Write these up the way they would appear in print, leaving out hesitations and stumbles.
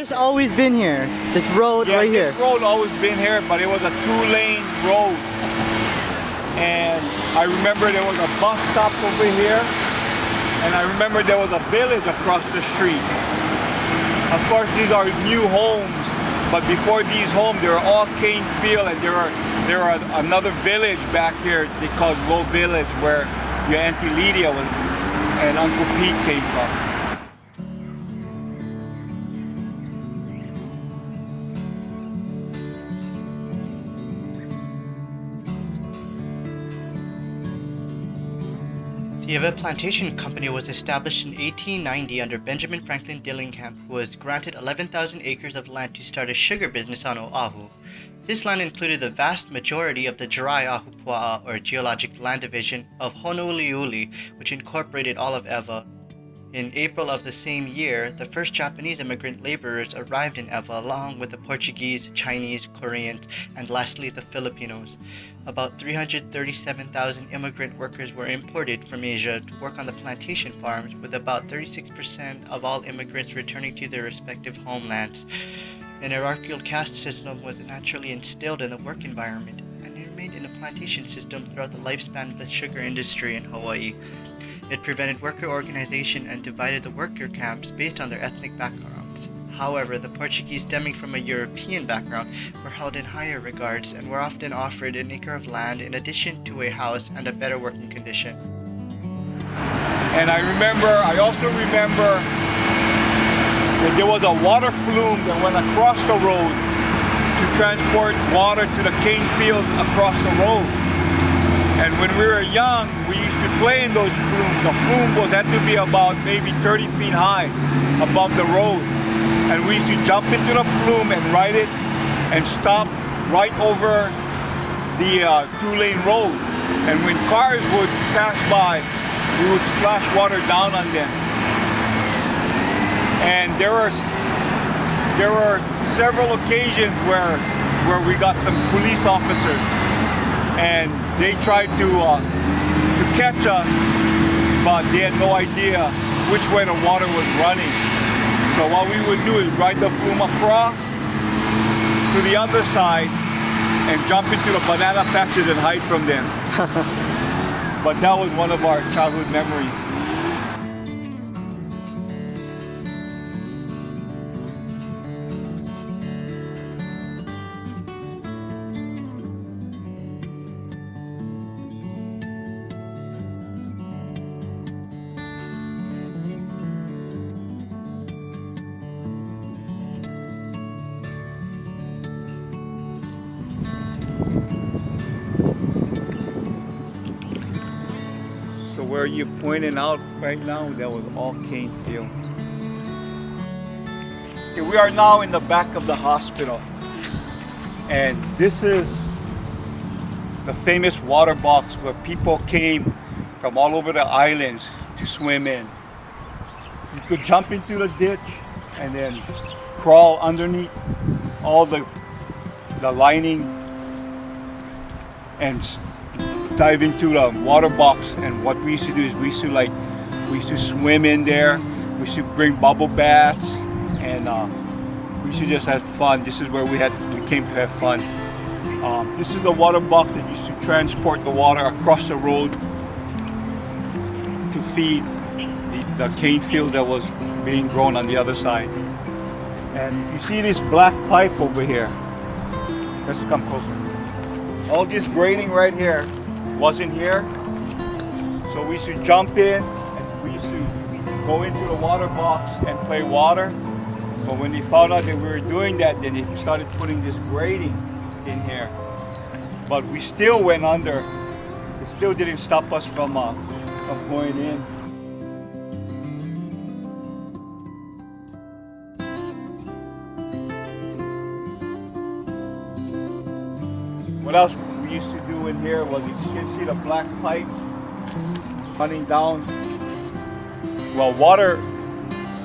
this always been here? This road Yeah, right this here? road always been here, but it was a 2-lane road. And I remember there was a bus stop over here, and I remember there was a village across the street. Of course, these are new homes, but before these homes, they were all cane field, and there are another village back here they called Low Village, where your Auntie Lydia was, and Uncle Pete came from. The Ewa Plantation Company was established in 1890 under Benjamin Franklin Dillingham, who was granted 11,000 acres of land to start a sugar business on Oahu. This land included the vast majority of the dry Ahupua'a, or geologic land division, of Honouliuli, which incorporated all of Ewa. In April of the same year, the first Japanese immigrant laborers arrived in Ewa along with the Portuguese, Chinese, Koreans, and lastly the Filipinos. About 337,000 immigrant workers were imported from Asia to work on the plantation farms, with about 36% of all immigrants returning to their respective homelands. An hierarchical caste system was naturally instilled in the work environment, and it remained in the plantation system throughout the lifespan of the sugar industry in Hawaii. It prevented worker organization and divided the worker camps based on their ethnic backgrounds. However, the Portuguese stemming from a European background were held in higher regards and were often offered an acre of land in addition to a house and a better working condition. And I also remember that there was a water flume that went across the road to transport water to the cane fields across the road. And when we were young, we used to play in those flumes. The flume had to be about maybe 30 feet high above the road. And we used to jump into the flume and ride it and stop right over the 2-lane road. And when cars would pass by, we would splash water down on them. And there were several occasions where we got some police officers, and they tried to catch us, but they had no idea which way the water was running. So what we would do is ride the flume across to the other side and jump into the banana patches and hide from them. But that was one of our childhood memories. So where you're pointing out right now, that was all cane field. Okay, we are now in the back of the hospital, and this is the famous water box where people came from all over the islands to swim in. You could jump into the ditch and then crawl underneath all the lining and dive into the water box. And what we used to do is we used to swim in there. We used to bring bubble baths, and we used to just have fun. This is where we came to have fun. This is the water box that used to transport the water across the road to feed the cane field that was being grown on the other side. And you see this black pipe over here. Let's come closer. All this grading right here wasn't here, so we used to jump in and we used to go into the water box and play water. But when they found out that we were doing that, then they started putting this grading in here. But we still went under. It still didn't stop us from going in. What else we used to do in here was, you can see the black pipe running down. Well, water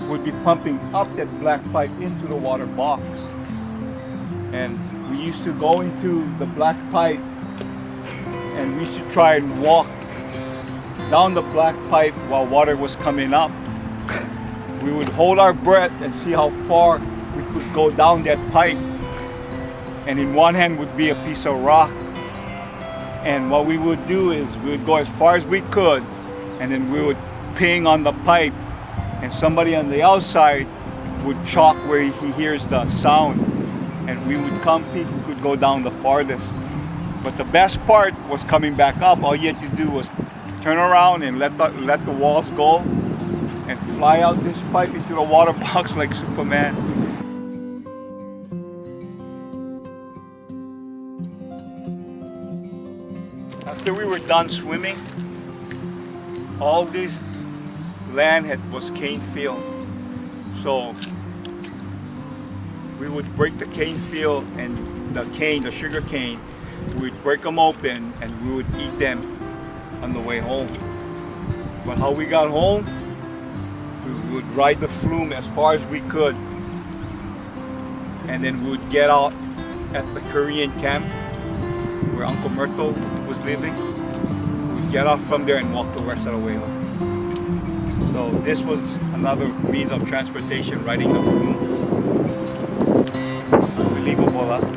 would be pumping up that black pipe into the water box. And we used to go into the black pipe and we used to try and walk down the black pipe while water was coming up. We would hold our breath and see how far we could go down that pipe, and in one hand would be a piece of rock. And what we would do is we would go as far as we could, and then we would ping on the pipe, and somebody on the outside would chalk where he hears the sound, and we would compete who could go down the farthest. But the best part was coming back up. All you had to do was turn around and let the walls go and fly out this pipe into the water box like Superman. After we were done swimming, all this land was cane field. So we would break the cane field and the sugar cane, we would break them open and we would eat them on the way home. But how we got home, we would ride the flume as far as we could, and then we would get out at the Korean camp where Uncle Myrtle was living. We'd get off from there and walk the rest of the way home. So this was another means of transportation, riding the flume. Unbelievable, huh?